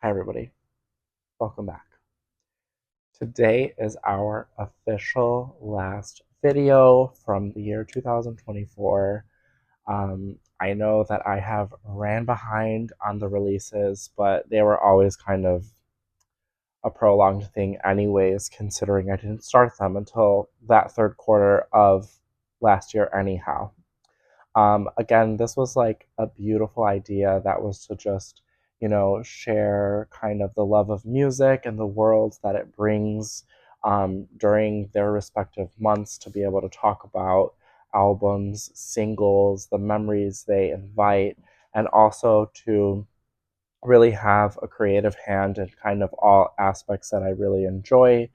Hi, everybody. Welcome back. Today is our official last video from the year 2024. I know that I have ran behind on the releases, but they were always kind of a prolonged thing, anyways, considering I didn't start them until that third quarter of last year, anyhow. Again, this was like a beautiful idea that was to just, share kind of the love of music and the worlds that it brings during their respective months to be able to talk about albums, singles, the memories they invite, and also to really have a creative hand in kind of all aspects that I really enjoy: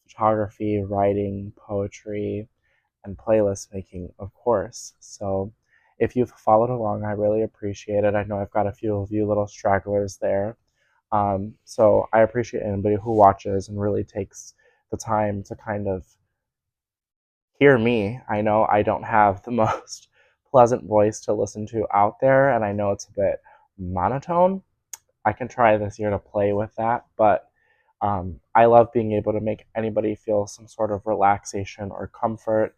photography, writing, poetry, and playlist making, of course. So if you've followed along, I really appreciate it. I know I've got a few of you little stragglers there. So I appreciate anybody who watches and really takes the time to kind of hear me. I know I don't have the most pleasant voice to listen to out there, and I know it's a bit monotone. I can try this year to play with that, but I love being able to make anybody feel some sort of relaxation or comfort.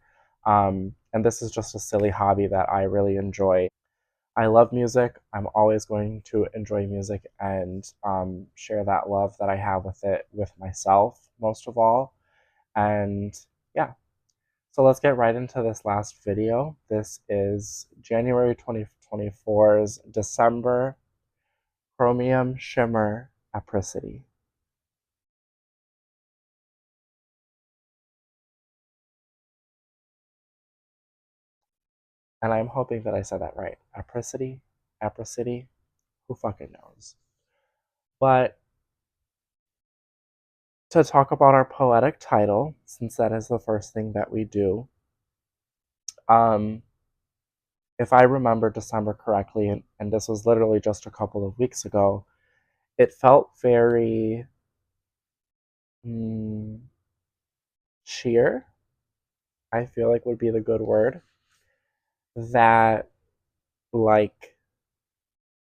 And this is just a silly hobby that I really enjoy. I love music. I'm always going to enjoy music and share that love that I have with it with myself, most of all. And yeah, so let's get right into this last video. This is January 2024's December Chromium, Shimmer, Apricity. And I'm hoping that I said that right. Apricity? Apricity? Who fucking knows? But to talk about our poetic title, since that is the first thing that we do, um, if I remember December correctly, and this was literally just a couple of weeks ago, it felt very mm, sheer, I feel like would be the good word, that like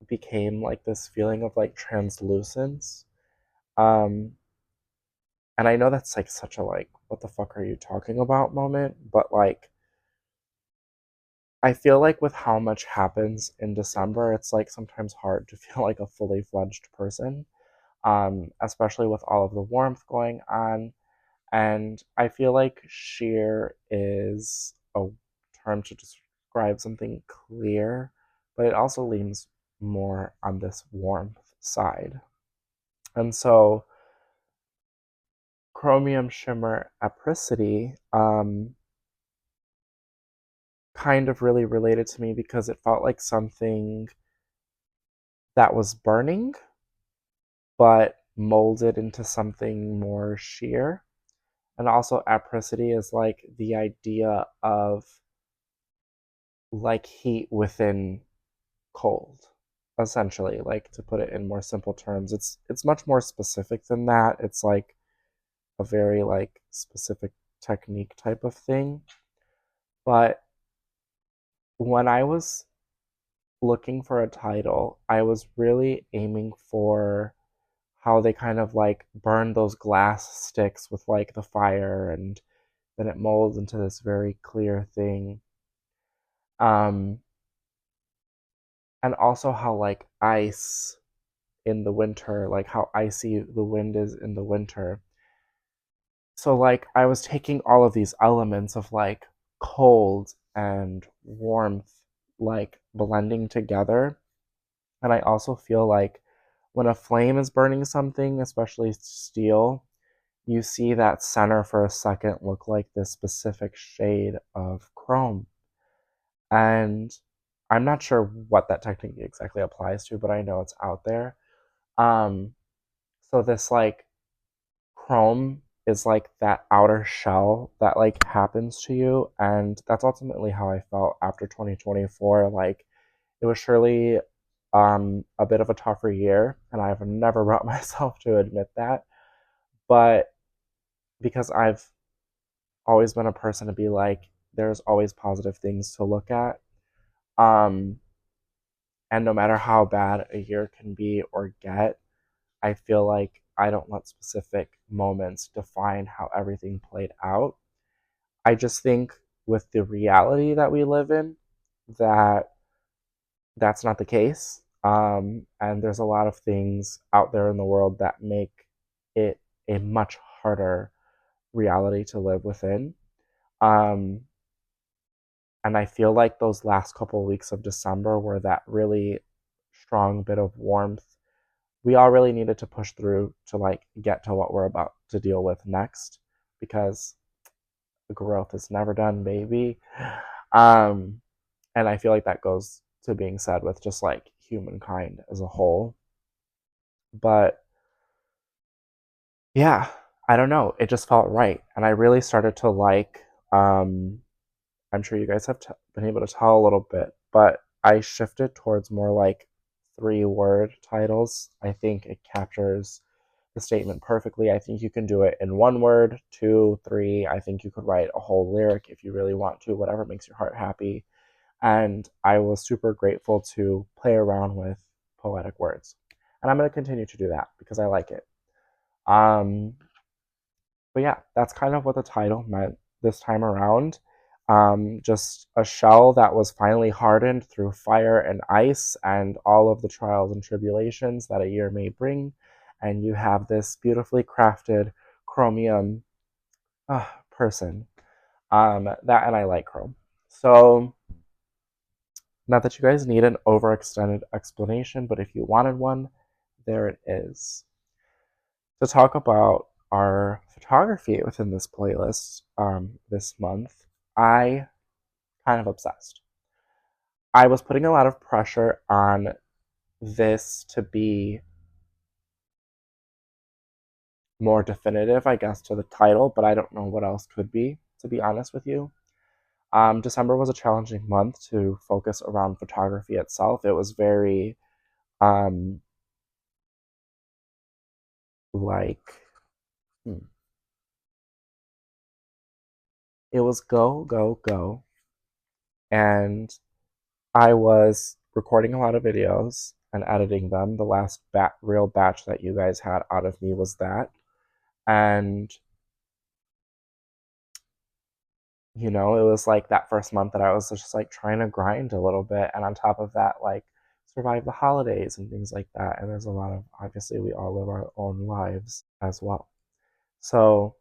became like this feeling of like translucence. Um, and I know that's like such a like, what the fuck are you talking about moment, but like, I feel like with how much happens in December, it's like sometimes hard to feel like a fully fledged person, especially with all of the warmth going on. And I feel like sheer is a term to describe something clear, but it also leans more on this warmth side. And so, Chromium, Shimmer, Apricity kind of really related to me because it felt like something that was burning but molded into something more sheer. And also, apricity is like the idea of like heat within cold, essentially. Like, to put it in more simple terms, it's much more specific than that. It's like a very like specific technique type of thing. But when I was looking for a title, I was really aiming for how they kind of like burn those glass sticks with like the fire, and then it molds into this very clear thing. Um, and also how like ice in the winter, like how icy the wind is in the winter. So like I was taking all of these elements of like cold and warmth, like blending together. And I also feel like when a flame is burning something, especially steel, you see that center for a second look like this specific shade of chrome. And I'm not sure what that technique exactly applies to, but I know it's out there. Um, so this like chrome is like that outer shell that like happens to you, and that's ultimately how I felt after 2024. Like, it was surely a bit of a tougher year, and I've never brought myself to admit that. But because I've always been a person to be like, there's always positive things to look at. Um, and no matter how bad a year can be or get, I feel like I don't let specific moments define how everything played out. I just think with the reality that we live in, that that's not the case. And there's a lot of things out there in the world that make it a much harder reality to live within. Um, and I feel like those last couple of weeks of December were that really strong bit of warmth we all really needed to push through to like get to what we're about to deal with next because the growth is never done, baby. Um, and I feel like that goes to being said with just like humankind as a whole. But yeah, I don't know. It just felt right. And I really started to like, I'm sure you guys have been able to tell a little bit, but I shifted towards more like 3 word titles. I think it captures the statement perfectly. I think you can do it in 1 word, 2, 3. I think you could write a whole lyric if you really want to, whatever makes your heart happy. And I was super grateful to play around with poetic words. And I'm going to continue to do that because I like it. Um, but yeah, that's kind of what the title meant this time around. Just a shell that was finally hardened through fire and ice and all of the trials and tribulations that a year may bring. And you have this beautifully crafted chromium person. That and I like chrome. So, not that you guys need an overextended explanation, but if you wanted one, there it is. To talk about our photography within this playlist this month, I kind of obsessed. I was putting a lot of pressure on this to be more definitive, I guess, to the title, but I don't know what else could be, to be honest with you. December was a challenging month to focus around photography itself. It was very, um, like, hmm, it was go, go, go. And I was recording a lot of videos and editing them. The last real batch that you guys had out of me was that. And, it was like that first month that I was just like trying to grind a little bit. And on top of that, like survive the holidays and things like that. And there's a lot of, obviously, we all live our own lives as well. So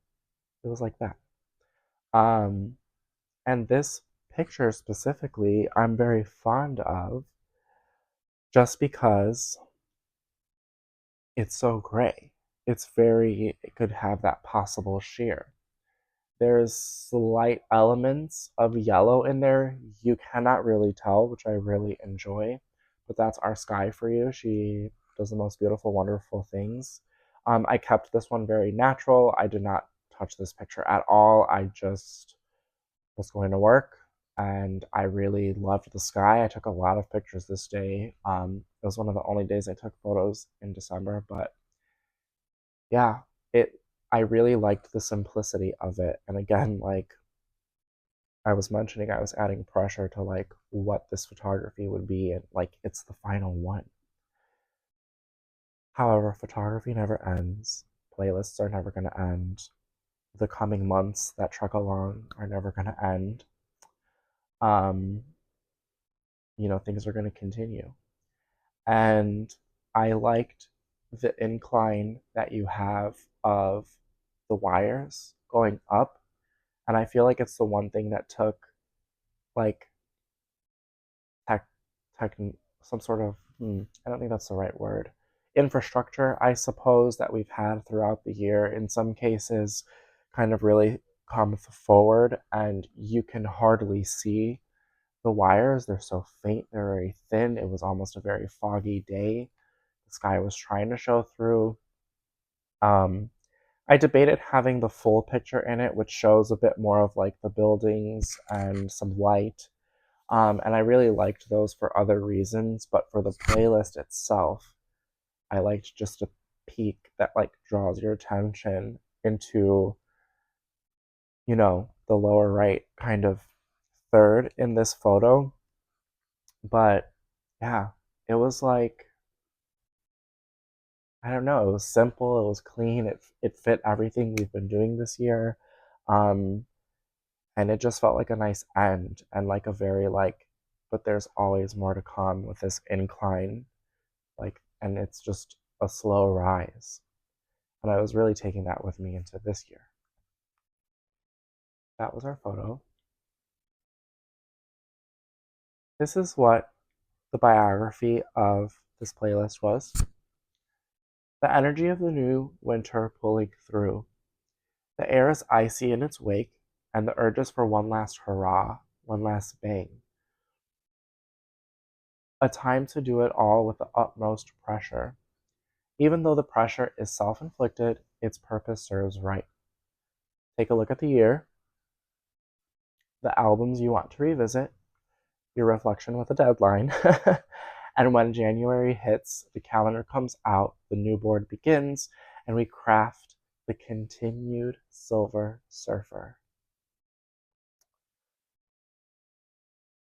it was like that. Um, and this picture specifically, I'm very fond of just because it's so gray. It could have that possible sheer. There's slight elements of yellow in there. You cannot really tell, which I really enjoy. But that's our sky for you. She does the most beautiful, wonderful things. I kept this one very natural. I did not touch this picture at all. I just was going to work and I really loved the sky. I took a lot of pictures this day. It was one of the only days I took photos in December, but yeah, it I really liked the simplicity of it. And again, like I was mentioning, I was adding pressure to like what this photography would be and like it's the final one. However, photography never ends. Playlists are never going to end. The coming months that trek along are never going to end. Um, things are going to continue. And I liked the incline that you have of the wires going up. And I feel like it's the one thing that took like tech, tech some sort of, I don't think that's the right word. Infrastructure, I suppose, that we've had throughout the year in some cases kind of really come forward and you can hardly see the wires. They're so faint, they're very thin. It was almost a very foggy day. The sky was trying to show through. Um, I debated having the full picture in it, which shows a bit more of like the buildings and some light. And I really liked those for other reasons, but for the playlist itself, I liked just a peak that like draws your attention into, the lower right kind of third in this photo. But yeah, it was like I don't know, it was simple, it was clean, it fit everything we've been doing this year. Um, and it just felt like a nice end and like a very like, but there's always more to come with this incline, like, and it's just a slow rise. And I was really taking that with me into this year. That was our photo. This is what the biography of this playlist was. The energy of the new winter pulling through. The air is icy in its wake, and the urges for one last hurrah, one last bang. A time to do it all with the utmost pressure. Even though the pressure is self inflicted, its purpose serves right. Take a look at the year, the albums you want to revisit, your reflection with a deadline. And when January hits, the calendar comes out, the new board begins, and we craft the continued Silver Surfer.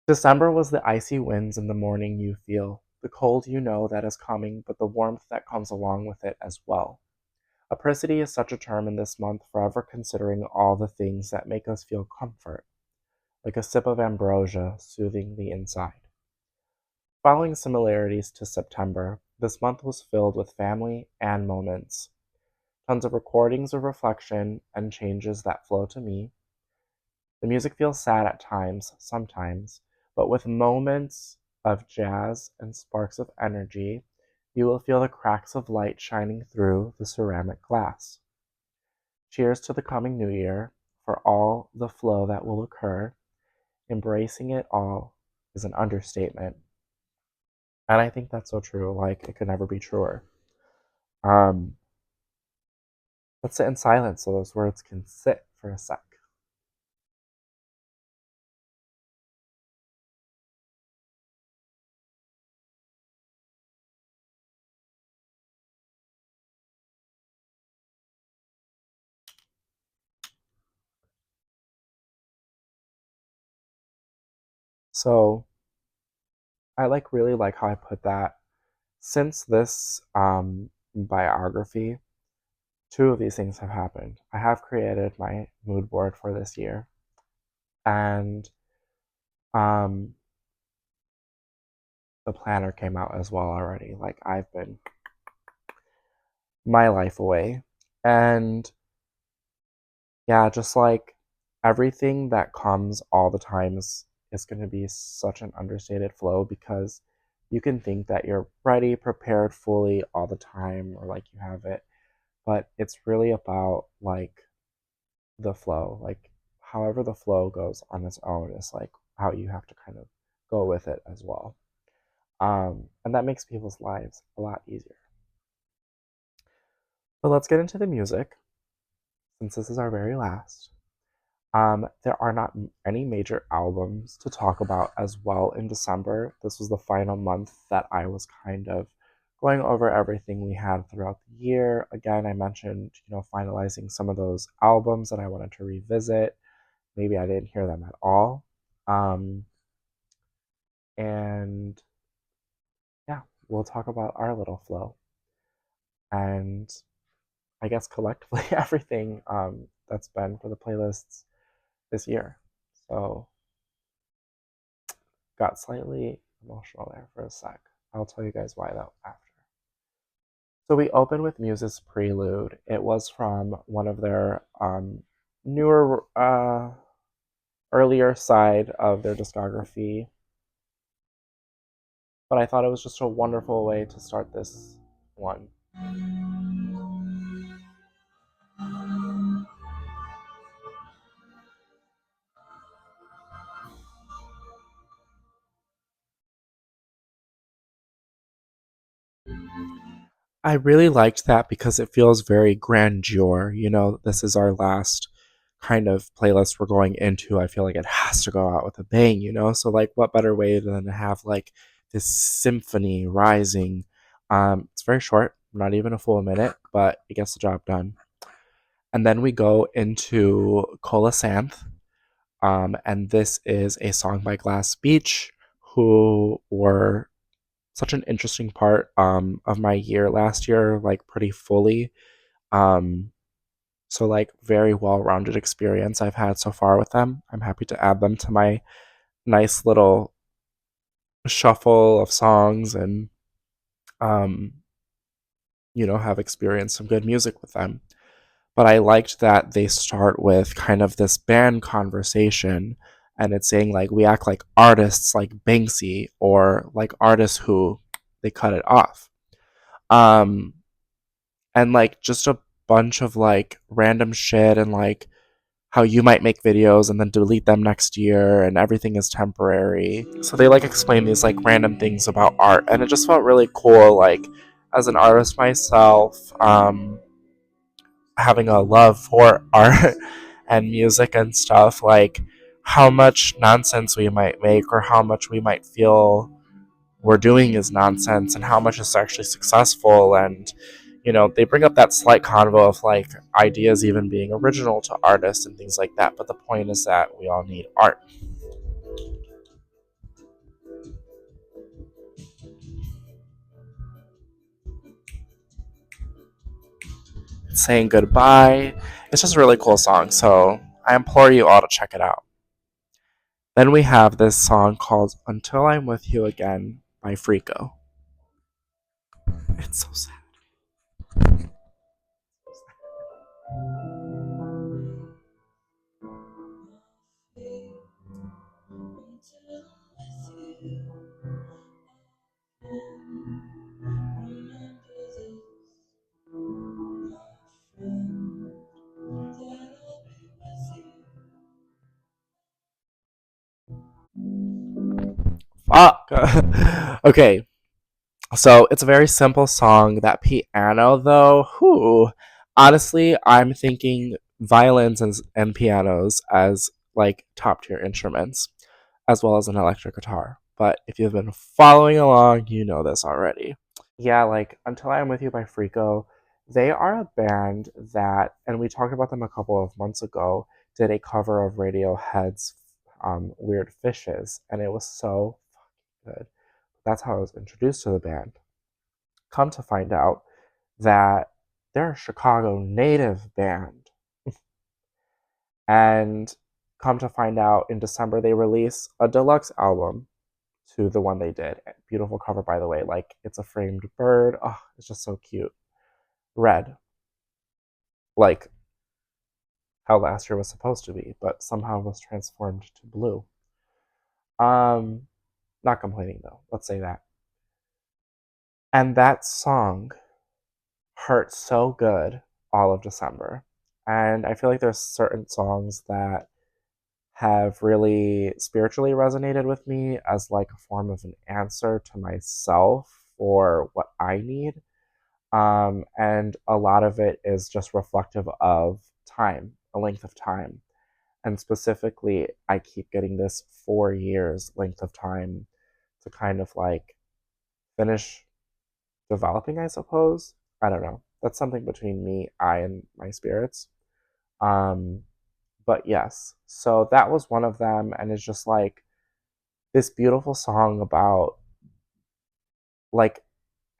December was the icy winds in the morning you feel, the cold you know that is coming, but the warmth that comes along with it as well. Apricity is such a term in this month, forever considering all the things that make us feel comfort, like a sip of ambrosia soothing the inside. Following similarities to September, this month was filled with family and moments. Tons of recordings of reflection and changes that flow to me. The music feels sad at times, sometimes, but with moments of jazz and sparks of energy, you will feel the cracks of light shining through the ceramic glass. Cheers to the coming new year, for all the flow that will occur. Embracing it all is an understatement. And I think that's so true. Like, it could never be truer. Um, let's sit in silence so those words can sit for a sec. So, I like really like how I put that. Since this biography, two of these things have happened. I have created my mood board for this year, and um, the planner came out as well already. Like, I've been my life away, and yeah, just like everything that comes all the times is going to be such an understated flow because you can think that you're ready, prepared fully all the time, or like you have it, but it's really about like the flow. Like, however the flow goes on its own is like how you have to kind of go with it as well. And that makes people's lives a lot easier. But let's get into the music since this is our very last. There are not any major albums to talk about as well in December. This was the final month that I was kind of going over everything we had throughout the year. Again, I mentioned, finalizing some of those albums that I wanted to revisit. Maybe I didn't hear them at all. Um, and yeah, we'll talk about our little flow. And I guess collectively everything that's been for the playlists this year. So got slightly emotional there for a sec. I'll tell you guys why though after. So we open with Muse's Prelude. It was from one of their newer, earlier side of their discography, but I thought it was just a wonderful way to start this one. I really liked that because it feels very grandeur. This is our last kind of playlist we're going into. I feel like it has to go out with a bang. So like what better way than to have like this symphony rising. It's very short, not even a full minute, but it gets the job done. And then we go into Colasanth. And this is a song by Glass Beach, who were such an interesting part of my year last year, like pretty fully. Um, so like very well-rounded experience I've had so far with them. I'm happy to add them to my nice little shuffle of songs and um, have experienced some good music with them. But I liked that they start with kind of this band conversation, and it's saying like we act like artists like Banksy, or like artists who they cut it off. Um and like just a bunch of like random shit, and like how you might make videos and then delete them next year and everything is temporary. So they like explain these like random things about art, and it just felt really cool, like as an artist myself, having a love for art and music and stuff, like how much nonsense we might make, or how much we might feel we're doing is nonsense, and how much is actually successful. And they bring up that slight convo of like ideas even being original to artists and things like that, but the point is that we all need art. Saying goodbye, it's just a really cool song, so I implore you all to check it out. Then we have this song called Until I'm With You Again by Frico. It's so sad. Fuck. Okay, so it's a very simple song. That piano, though, whoo. Honestly, I'm thinking violins and pianos as like top tier instruments, as well as an electric guitar. But if you've been following along, you know this already. Yeah, like Until I Am With You by Frico, they are a band that, and we talked about them a couple of months ago, did a cover of Radiohead's Weird Fishes, and it was so good. That's how I was introduced to the band. Come to find out that they're a Chicago native band. And come to find out in December, they release a deluxe album to the one they did. Beautiful cover, by the way. Like, it's a framed bird. Oh, it's just so cute. Red, like how last year was supposed to be, but somehow was transformed to blue. Um, Not complaining though. Let's say that. And that song hurt so good all of December. And I feel like there's certain songs that have really spiritually resonated with me as like a form of an answer to myself for what I need. And a lot of it is just reflective of time, a length of time. And specifically, I keep getting this 4 years length of time to kind of like finish developing, I suppose. I don't know. That's something between me, I, and my spirits. Um, but yes, so that was one of them, and it's just like this beautiful song about like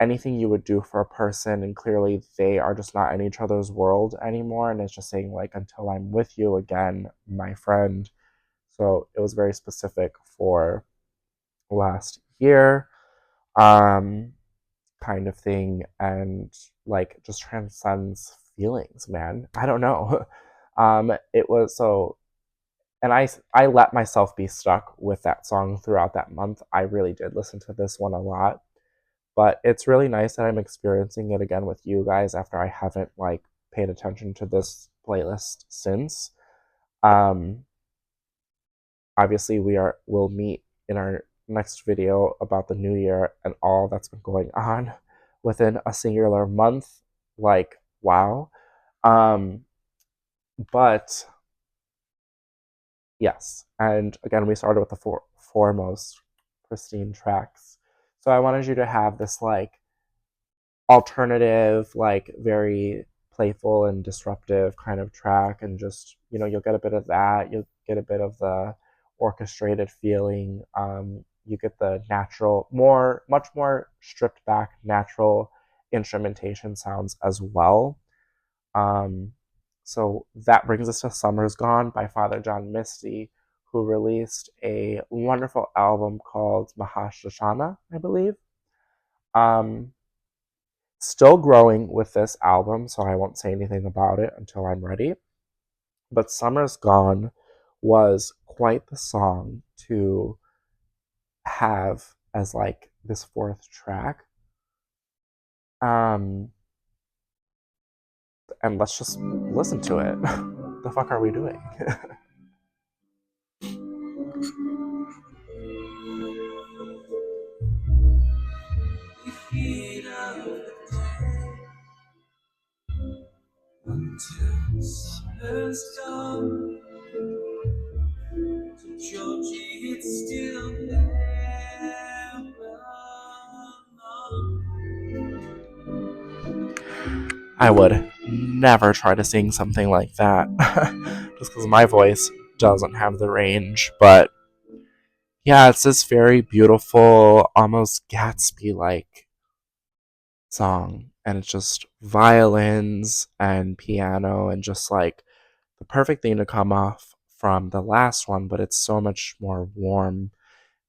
anything you would do for a person, and clearly they are just not in each other's world anymore, and it's just saying like until I'm with you again, my friend. So it was very specific for last year, um, kind of thing, and like just transcends feelings, man. I don't know. It was so, and I let myself be stuck with that song throughout that month. I really did listen to this one a lot, but it's really nice that I'm experiencing it again with you guys after I haven't like paid attention to this playlist since. Um, Obviously, we'll meet in our next video about the new year and all that's been going on within a singular month. Like, wow. Um, but yes, and again, we started with the four most pristine tracks. So I wanted you to have this like alternative, like very playful and disruptive kind of track, and just you'll get a bit of that. You'll get a bit of the orchestrated feeling. you get the natural, more, much more stripped back, natural instrumentation sounds as well. Um, so that brings us to Summer's Gone by Father John Misty, who released a wonderful album called Mahashashana, I believe. Um, Still growing with this album, so I won't say anything about it until I'm ready. But Summer's Gone was quite the song to have as like this fourth track. Um, and let's just listen to it. The fuck are we doing? Until summer's gone, to Georgie it's still there. I would never try to sing something like that, just because my voice doesn't have the range. But yeah, it's this very beautiful, almost Gatsby like song. And it's just violins and piano and just like the perfect thing to come off from the last one, but it's so much more warm,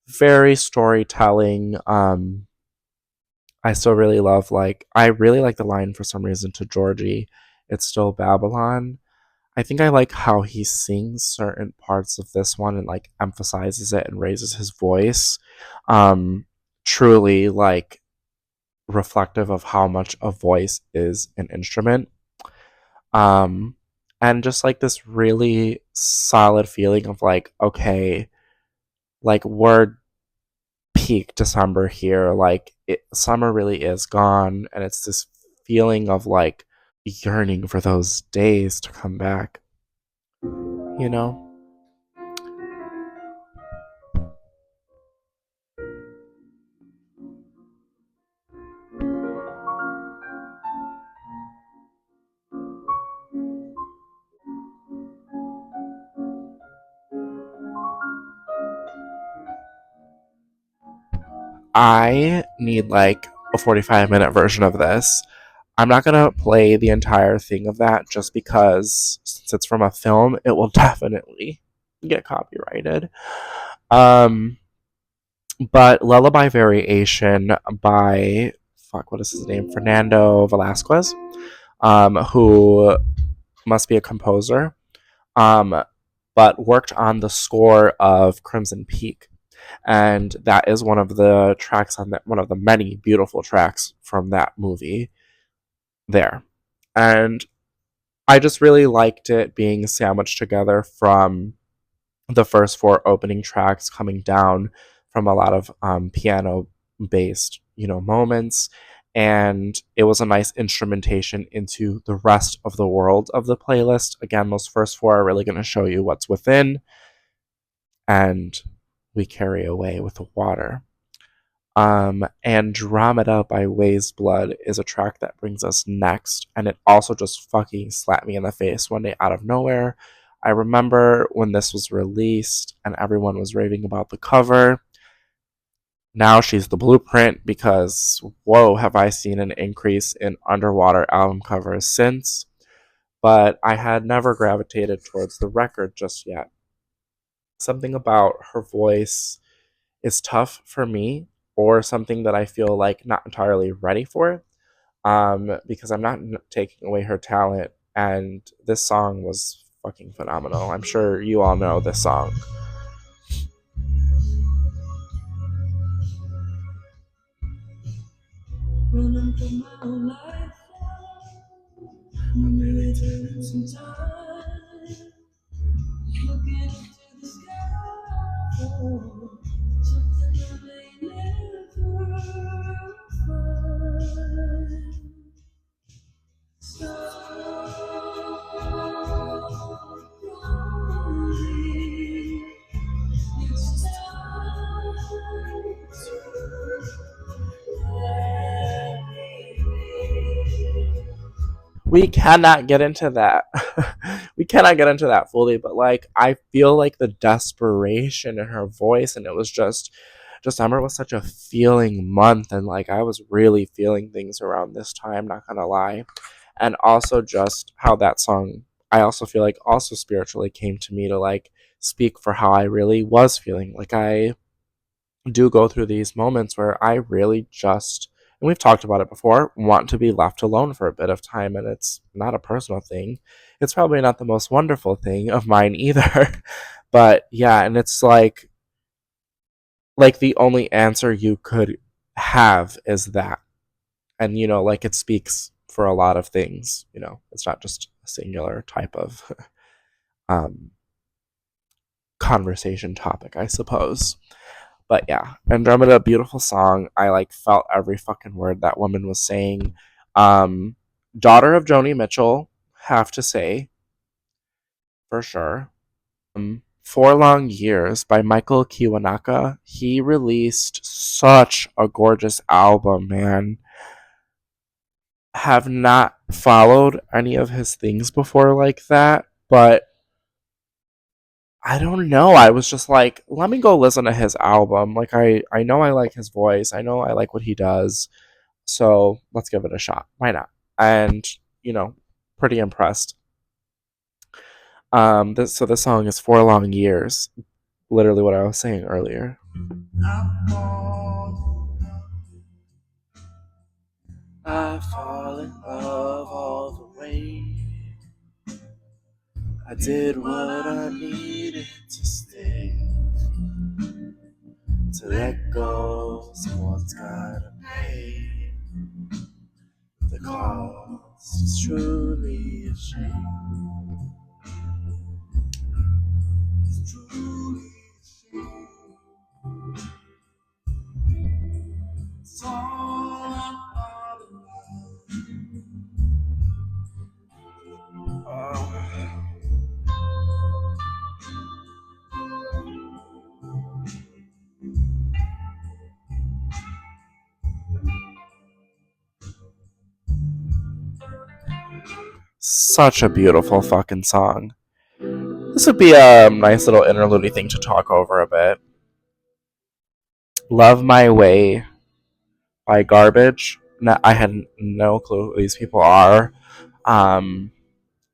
very storytelling. I still really love, like, I really like the line for some reason to Georgie, it's still Babylon. I think I like how he sings certain parts of this one and like emphasizes it and raises his voice. Um, Truly like reflective of how much a voice is an instrument. Um, and just like this really solid feeling of like, okay, like we're peak December here, like summer really is gone, and it's this feeling of like yearning for those days to come back, you know? I need like a 45-minute version of this. I'm not gonna play the entire thing of that just because since it's from a film, it will definitely get copyrighted. Um, but Lullaby Variation by fuck, what is his name? Fernando Velasquez, who must be a composer, um, but worked on the score of Crimson Peak, and that is one of the tracks on that, one of the many beautiful tracks from that movie there. And I just really liked it being sandwiched together from the first four opening tracks, coming down from a lot of piano based, moments. And it was a nice instrumentation into the rest of the world of the playlist. Again, those first four are really going to show you what's within, and we carry away with the water. Andromeda by Ways Blood is a track that brings us next, and it also just fucking slapped me in the face one day out of nowhere. I remember when this was released and everyone was raving about the cover. Now she's the blueprint because, whoa, have I seen an increase in underwater album covers since. But I had never gravitated towards the record just yet. Something about her voice is tough for me, or something that I feel like not entirely ready for, because I'm not taking away her talent. And this song was fucking phenomenal. I'm sure you all know this song. Running from my own life, I'm really taking some time, looking into the sky for something I may never find. We cannot get into that. We cannot get into that fully, but like I feel like the desperation in her voice, and it was just December was such a feeling month, and like I was really feeling things around this time, not gonna lie. And also just how that song, I also feel like also spiritually came to me to like speak for how I really was feeling. Like I do go through these moments where I really just, and we've talked about it before, want to be left alone for a bit of time. And it's not a personal thing. It's probably not the most wonderful thing of mine either. But yeah, and it's like the only answer you could have is that. And like it speaks for a lot of things. It's not just a singular type of um conversation topic, I suppose. But yeah, Andromeda, beautiful song. I like felt every fucking word that woman was saying. Um, Daughter of Joni Mitchell, have to say for sure. 4 Long Years by Michael Kiwanaka. He released such a gorgeous album, man. Have not followed any of his things before like that, but I don't know. I was just like, let me go listen to his album. Like I know I like his voice. I know I like what he does. So let's give it a shot. Why not? And you know, pretty impressed. So the song is 4 Long Years. Literally what I was saying earlier. I fall in love all the way. I did what I needed to stay. To let go, someone's gotta pay. The cost is truly a shame. It's truly a shame. It's all about such a beautiful fucking song. This would be a nice little interlude thing to talk over a bit. Love My Way by Garbage. No, I had no clue who these people are. Um,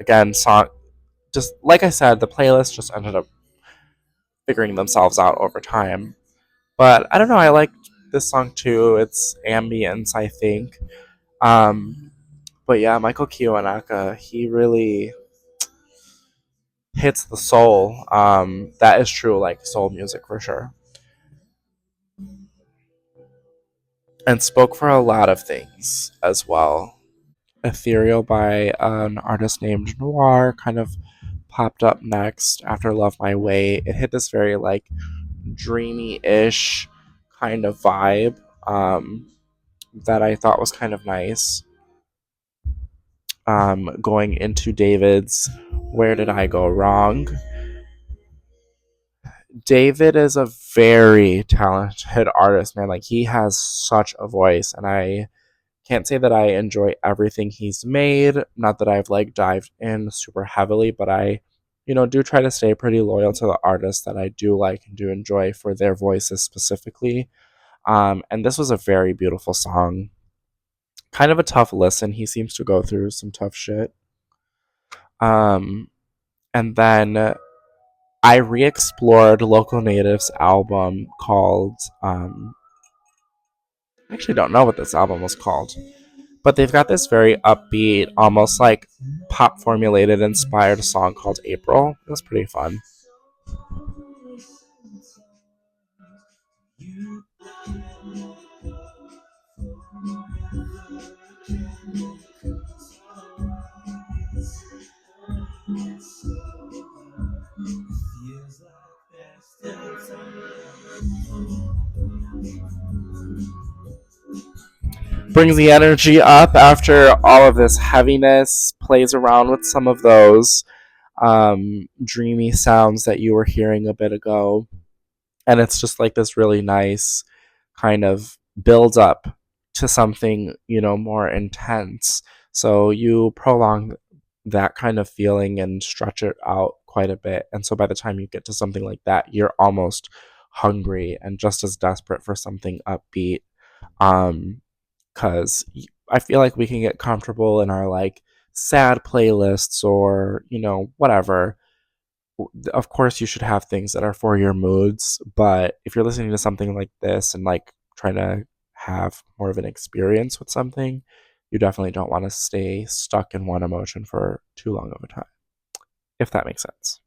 Again, song, just like I said, the playlist just ended up figuring themselves out over time. But I don't know, I liked this song too. It's ambience, I think. Um, but yeah, Michael Kiwanaka, he really hits the soul. That is true, like soul music for sure. And spoke for a lot of things as well. Ethereal by an artist named Noir kind of popped up next after Love My Way. It hit this very like dreamy ish kind of vibe that I thought was kind of nice. Going into David's Where Did I Go Wrong? David is a very talented artist, man. Like, he has such a voice, and I can't say that I enjoy everything he's made. Not that I've like dived in super heavily, but I, do try to stay pretty loyal to the artists that I do like and do enjoy for their voices specifically. And this was a very beautiful song. Kind of a tough listen. He seems to go through some tough shit. Um, and then I re explored Local Natives' album called. I actually don't know what this album was called, but they've got this very upbeat, almost like pop formulated, inspired song called April. It was pretty fun. Brings the energy up after all of this heaviness, plays around with some of those dreamy sounds that you were hearing a bit ago. And it's just like this really nice kind of build up to something, more intense. So you prolong that kind of feeling and stretch it out quite a bit. And so by the time you get to something like that, you're almost hungry and just as desperate for something upbeat. Um, because I feel like we can get comfortable in our like sad playlists or, whatever. Of course, you should have things that are for your moods, but if you're listening to something like this and like trying to have more of an experience with something, you definitely don't want to stay stuck in one emotion for too long of a time, if that makes sense.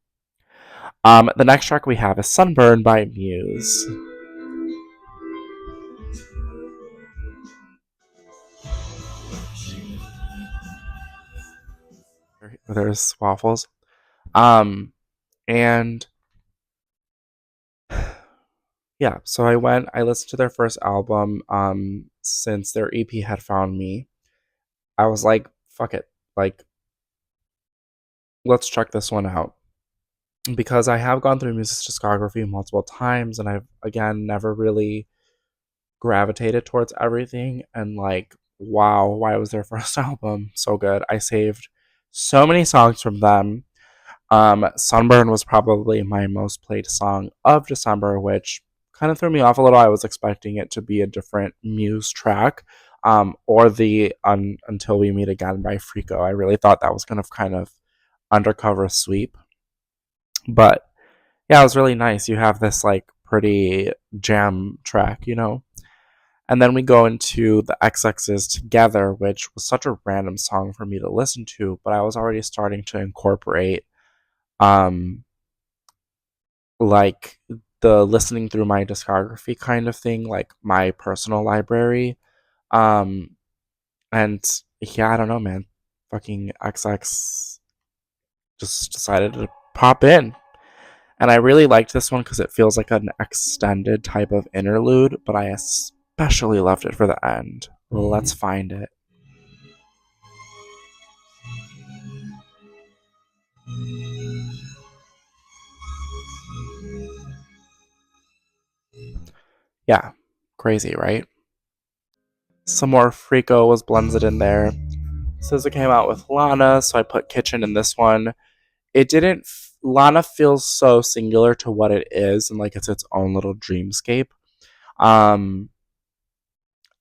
The next track we have is Sunburn by Muse. There's waffles. Um, and yeah, so I listened to their first album, since their EP had found me. I was like, fuck it. Like, let's check this one out. Because I have gone through Muse's discography multiple times and I've again never really gravitated towards everything and like wow, why was their first album so good? I saved so many songs from them. Sunburn was probably my most played song of December, which kind of threw me off a little. I was expecting it to be a different Muse track, or the Until We Meet Again by Frico. I really thought that was going to kind of undercover sweep, but yeah, it was really nice. You have this like pretty jam track. And then we go into the XX's Together, which was such a random song for me to listen to, but I was already starting to incorporate um like the listening through my discography kind of thing, like my personal library. Um and yeah, I don't know, man. Fucking XX just decided to pop in. And I really liked this one because it feels like an extended type of interlude, but I especially loved it for the end. Let's find it. Yeah, crazy, right? Some more Frico was blended in there. SZA came out with Lana, so I put Kitchen in this one. It didn't. Lana feels so singular to what it is, and like it's its own little dreamscape. Um,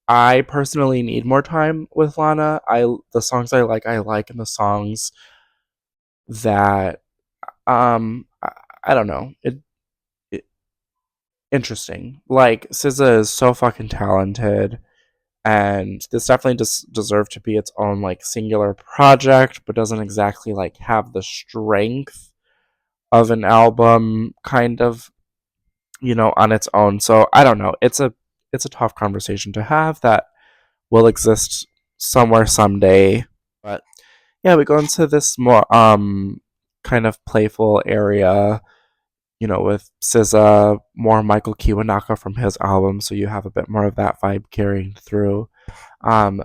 I personally need more time with Lana. The songs I like, and the songs that I don't know. It interesting. Like SZA is so fucking talented, and this definitely deserved to be its own like singular project, but doesn't exactly like have the strength of an album, kind of, on its own. So I don't know. It's a tough conversation to have that will exist somewhere someday. But yeah, we go into this more kind of playful area, with SZA, more Michael Kiwanaka from his album, so you have a bit more of that vibe carrying through. Um,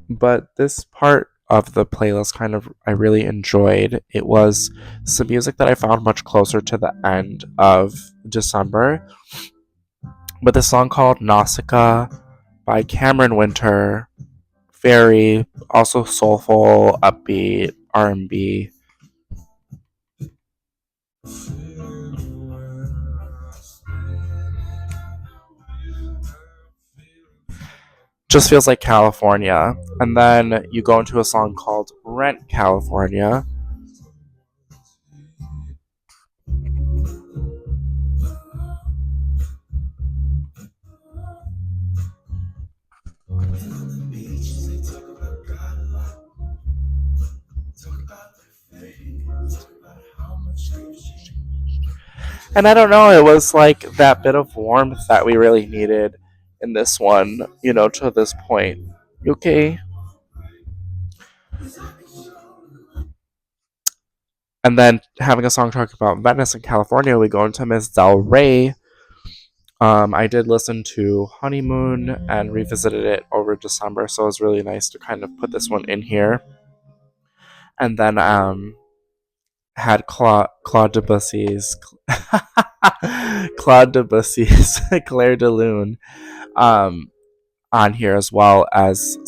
but this part of the playlist kind of I really enjoyed. It was some music that I found much closer to the end of December. But the song called Nausicaa by Cameron Winter, very also soulful, upbeat, R&B. Just feels like California. And then you go into a song called Rent California. And I don't know, it was like that bit of warmth that we really needed in this one, to this point. You okay? And then having a song talking about Venice and California, we go into Miss Del Rey. I did listen to Honeymoon and revisited it over December, so it was really nice to kind of put this one in here. And then had Claude Debussy's Claude Debussy's Claire de Lune on here, as well as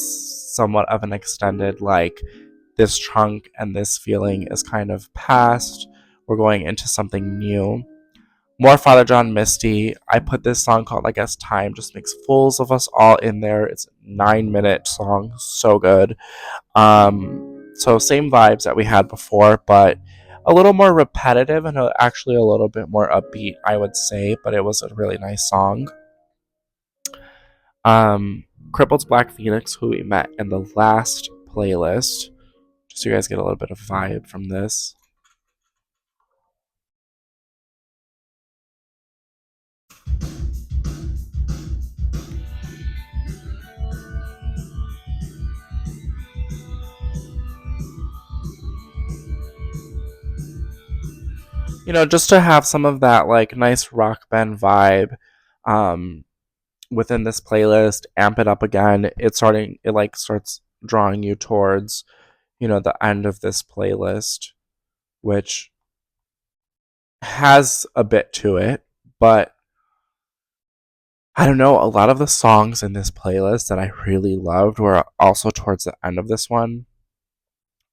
somewhat of an extended like this chunk and this feeling is kind of past. We're going into something new. More Father John Misty. I put this song called I guess Time just makes fools of us all in there. It's a 9 minute song, so good. So same vibes that we had before, but a little more repetitive and actually a little bit more upbeat, I would say. But it was a really nice song. Crippled's Black Phoenix, who we met in the last playlist, just so you guys get a little bit of vibe from this. Just to have some of that like nice rock band vibe um within this playlist, amp it up again. It like starts drawing you towards, the end of this playlist, which has a bit to it, but I don't know, a lot of the songs in this playlist that I really loved were also towards the end of this one.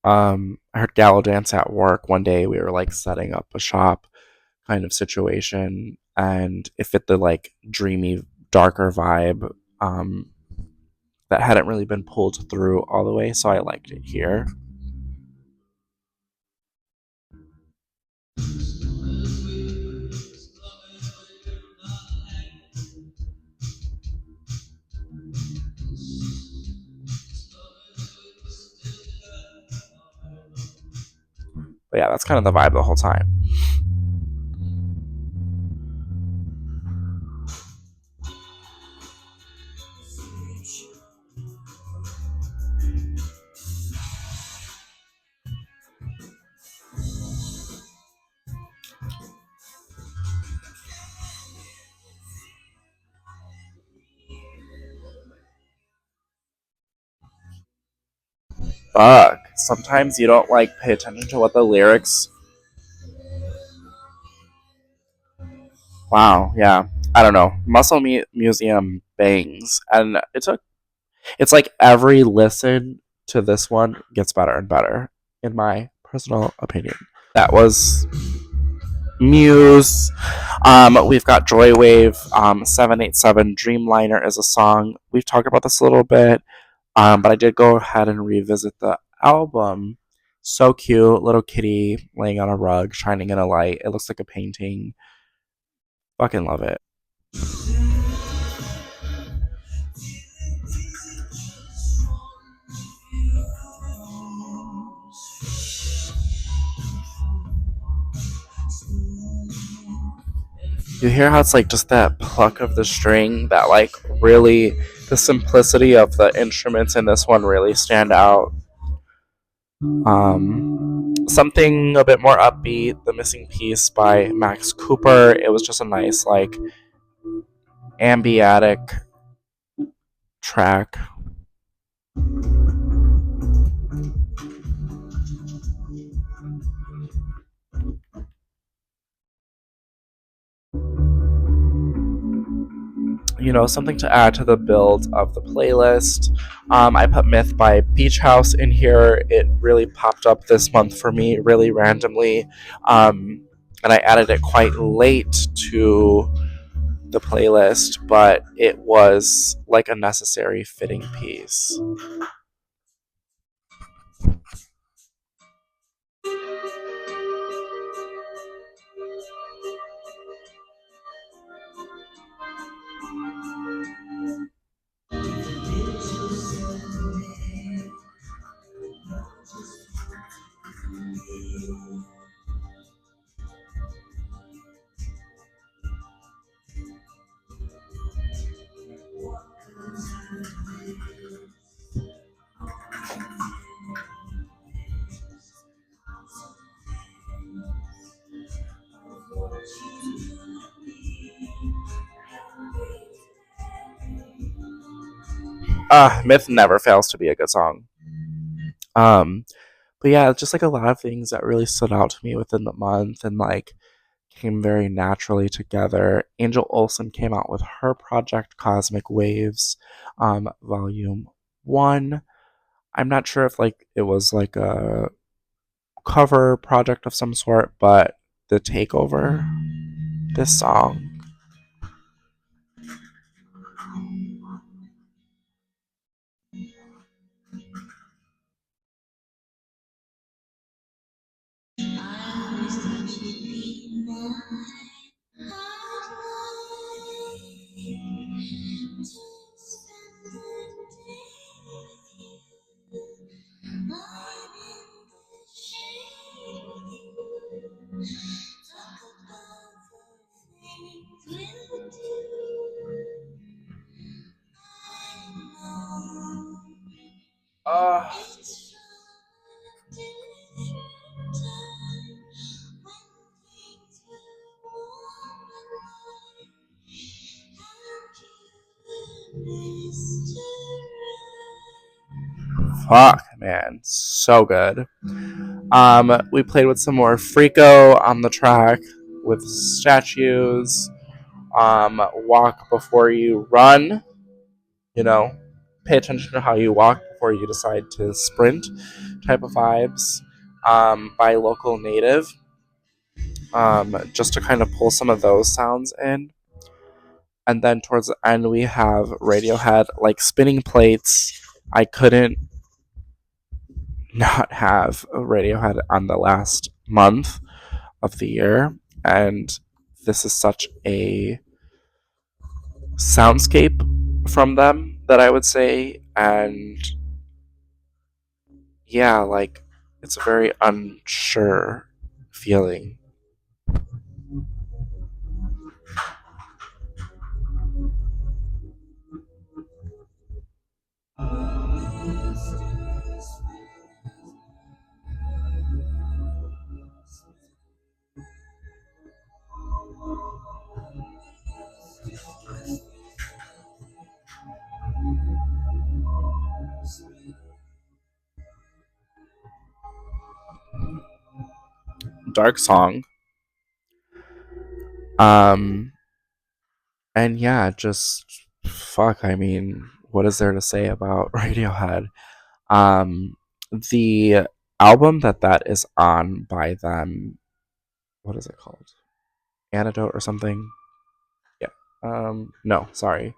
I heard Gallo Dance at work one day. We were like setting up a shop kind of situation, and it fit the like dreamy, darker vibe that hadn't really been pulled through all the way, so I liked it here. But yeah, that's kind of the vibe the whole time. Fuck. Sometimes you don't like pay attention to what the lyrics. Wow. Yeah. I don't know. Museum bangs, and it's like every listen to this one gets better and better, in my personal opinion. That was Muse. We've got Joywave. 787 Dreamliner is a song. We've talked about this a little bit, but I did go ahead and revisit the album. So cute, little kitty laying on a rug, shining in a light. It looks like a painting. Fucking love it. You hear how it's like just that pluck of the string that like really the simplicity of the instruments in this one really stand out. Something a bit more upbeat, The Missing Piece by Max Cooper. It was just a nice like ambiatic track. Something to add to the build of the playlist. I put Myth by Beach House in here. It really popped up this month for me, really randomly. And I added it quite late to the playlist, but it was like a necessary fitting piece. Myth never fails to be a good song. Um, but yeah, just like a lot of things that really stood out to me within the month and like came very naturally together. Angel Olsen came out with her project Cosmic Waves, Volume 1. I'm not sure if like it was like a cover project of some sort, but the takeover this song. Uh, Fuck, man, so good. We played with some more Freako on the track with statues. Walk before you run. You know, pay attention to how you walk before you decide to sprint. Type of vibes. By Local Native. Just to kind of pull some of those sounds in. And then towards the end, we have Radiohead, like Spinning Plates. I couldn't not have a Radiohead on the last month of the year, and this is such a soundscape from them that I would say, and yeah, like it's a very unsure feeling. Dark song. Um, and yeah, just fuck. I mean, what is there to say about Radiohead? Um, the album that is on by them, what is it called? Antidote or something? Yeah. No, sorry.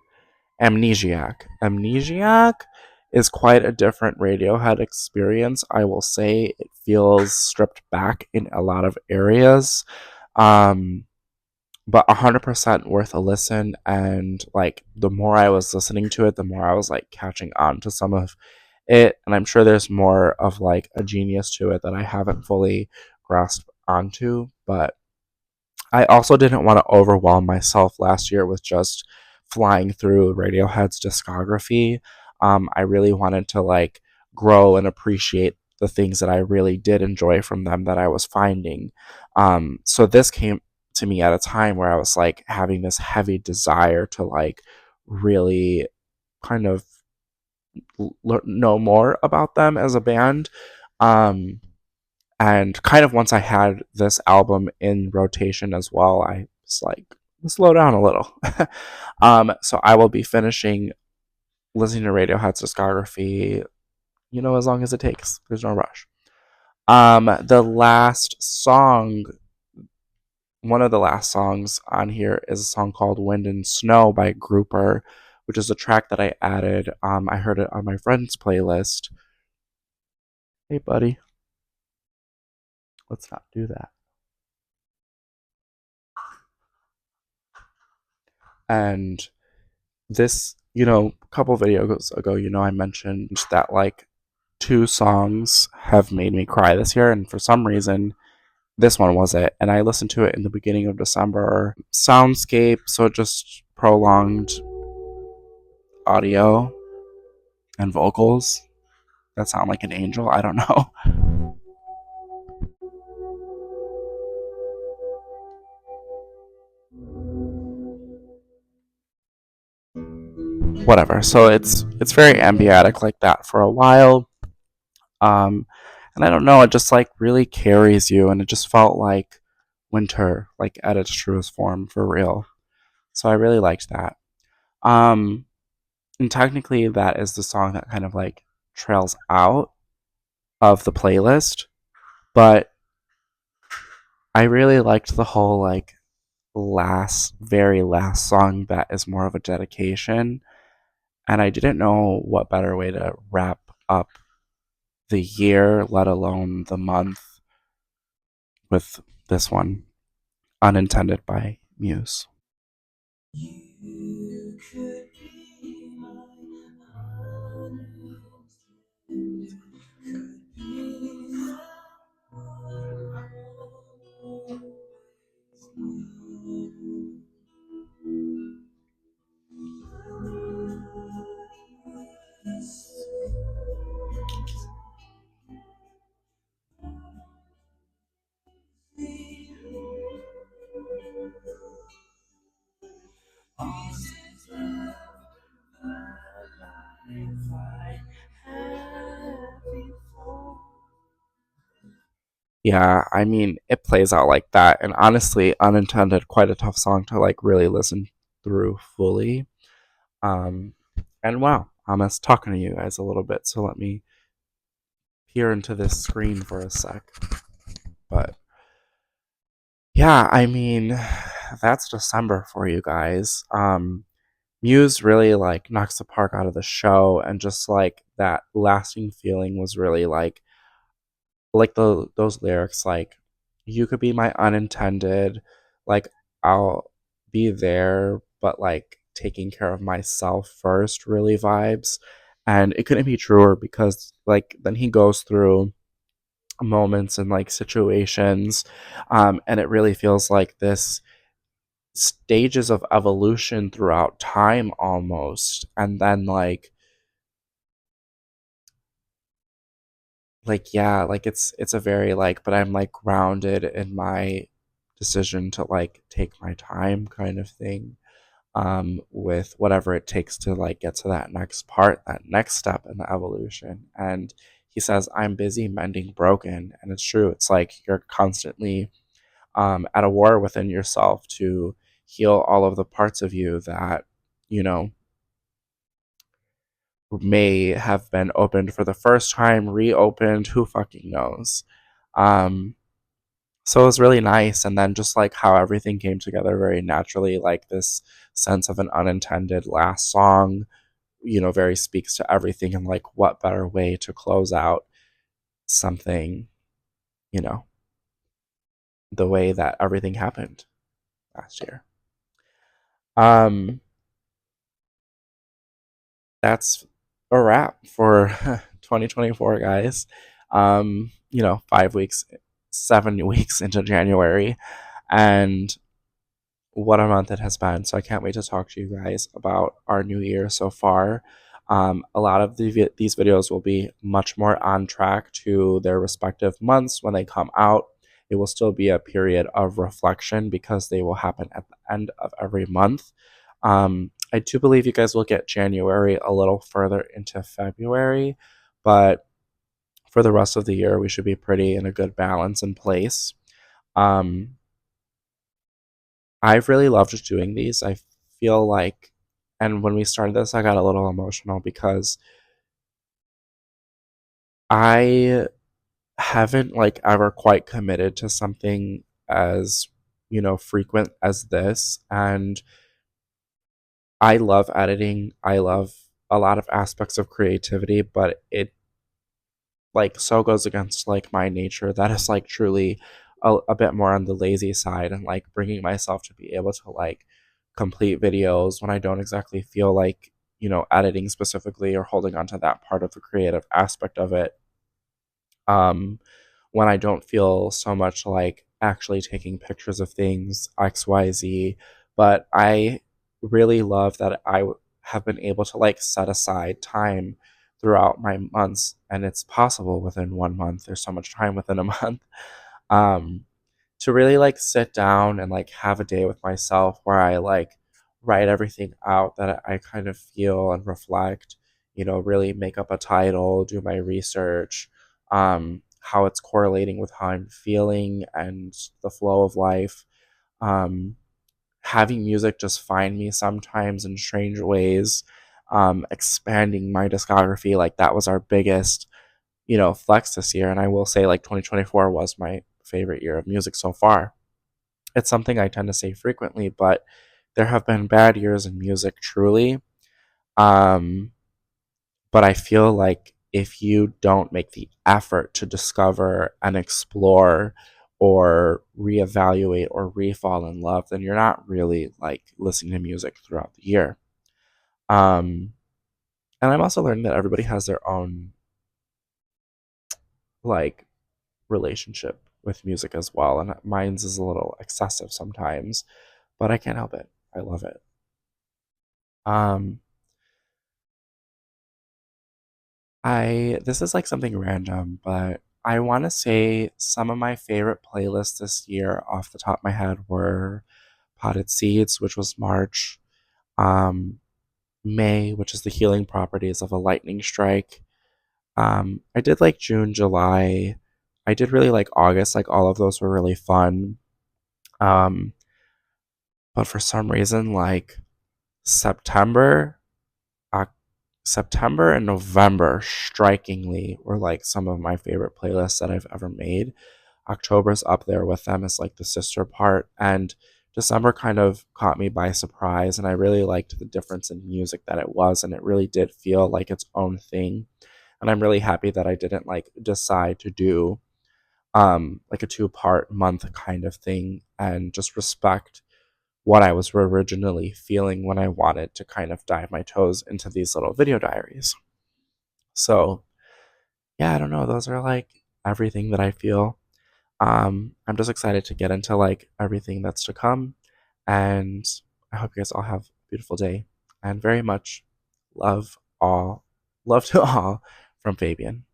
Amnesiac. Amnesiac is quite a different Radiohead experience. I will say it feels stripped back in a lot of areas. Um, but 100% worth a listen. And like the more I was listening to it, the more I was like catching on to some of it. And I'm sure there's more of like a genius to it that I haven't fully grasped onto. But I also didn't want to overwhelm myself last year with just flying through Radiohead's discography. I really wanted to like grow and appreciate the things that I really did enjoy from them that I was finding. So this came to me at a time where I was like having this heavy desire to like really kind of know more about them as a band. Um, and kind of once I had this album in rotation as well, I was like, slow down a little. So I will be finishing listening to Radiohead's discography, as long as it takes. There's no rush. The last song, one of the last songs on here is a song called Wind and Snow by Grouper, which is a track that I added. I heard it on my friend's playlist. Hey, buddy, let's not do that. And this, a couple videos ago, I mentioned that like two songs have made me cry this year, and for some reason, this one was it. And I listened to it in the beginning of December. Soundscape, so just prolonged audio and vocals that sound like an angel. I don't know. Whatever. So it's very ambient like that for a while. Um, and I don't know, it just like really carries you, and it just felt like winter, like at its truest form for real. So I really liked that. Um, and technically, that is the song that kind of like trails out of the playlist, but I really liked the whole like very last song that is more of a dedication. And I didn't know what better way to wrap up the year, let alone the month, with this one, Unintended by Muse. You could be my unintended, could be the one I always knew. Yeah, I mean, it plays out like that. And honestly, Unintended, quite a tough song to like really listen through fully. Um, and wow, I miss talking to you guys a little bit. So let me peer into this screen for a sec. But yeah, I mean, that's December for you guys. Muse really like knocks the park out of the show, and just like that lasting feeling was really like those lyrics, like you could be my unintended, like I'll be there, but like taking care of myself first, really vibes. And it couldn't be truer, because like then he goes through moments and like situations, and it really feels like this stages of evolution throughout time almost. And then yeah, like it's a very like, but I'm like grounded in my decision to like take my time kind of thing, with whatever it takes to like get to that next part, that next step in the evolution. And he says, I'm busy mending broken. And it's true. It's like you're constantly at a war within yourself to heal all of the parts of you that, you know, may have been opened for the first time, reopened, who fucking knows. Um, so it was really nice. And then just like how everything came together very naturally, like this sense of an unintended last song, very speaks to everything. And like, what better way to close out something, you know, the way that everything happened last year. Um, that's a wrap for 2024, guys. 5 weeks, 7 weeks into January, and what a month it has been. So I can't wait to talk to you guys about our new year so far. A lot of these videos will be much more on track to their respective months when they come out. It will still be a period of reflection because they will happen at the end of every month. I do believe you guys will get January a little further into February, but for the rest of the year, we should be pretty in a good balance in place. Um, I've really loved doing these. I feel like, and when we started this, I got a little emotional because I haven't like ever quite committed to something as, frequent as this. And I love editing. I love a lot of aspects of creativity, but it like so goes against like my nature that is like truly a bit more on the lazy side, and like bringing myself to be able to like complete videos when I don't exactly feel like, editing specifically or holding on to that part of the creative aspect of it. um when I don't feel so much like actually taking pictures of things XYZ. But I really love that have been able to like set aside time throughout my months, and it's possible within 1 month. There's so much time within a month. um to really like sit down and like have a day with myself where I like write everything out that I kind of feel and reflect, really make up a title, do my research, how it's correlating with how I'm feeling and the flow of life. Um, Having music just find me sometimes in strange ways, expanding my discography. Like that was our biggest, flex this year. And I will say like 2024 was my favorite year of music so far. It's something I tend to say frequently, but there have been bad years in music, truly. Um, but I feel like if you don't make the effort to discover and explore or reevaluate or re-fall in love, then you're not really like listening to music throughout the year. Um, and I'm also learning that everybody has their own like relationship with music as well, and mine's is a little excessive sometimes, but I can't help it. I love it. Um, I this is like something random, but I want to say some of my favorite playlists this year off the top of my head were Potted Seeds, which was March, um, May, which is the healing properties of a lightning strike. I did like June, July. I did really like August. Like all of those were really fun. Um, but for some reason, like September, Oc- September and November, strikingly, were like some of my favorite playlists that I've ever made. October's up there with them as like the sister part, and December kind of caught me by surprise, and I really liked the difference in music that it was, and it really did feel like its own thing. And I'm really happy that I didn't like decide to do like a two-part month kind of thing and just respect what I was originally feeling when I wanted to kind of dive my toes into these little video diaries. So, yeah, I don't know. Those are like everything that I feel. I'm just excited to get into like everything that's to come. And I hope you guys all have a beautiful day and very much love all, love to all from Fabian.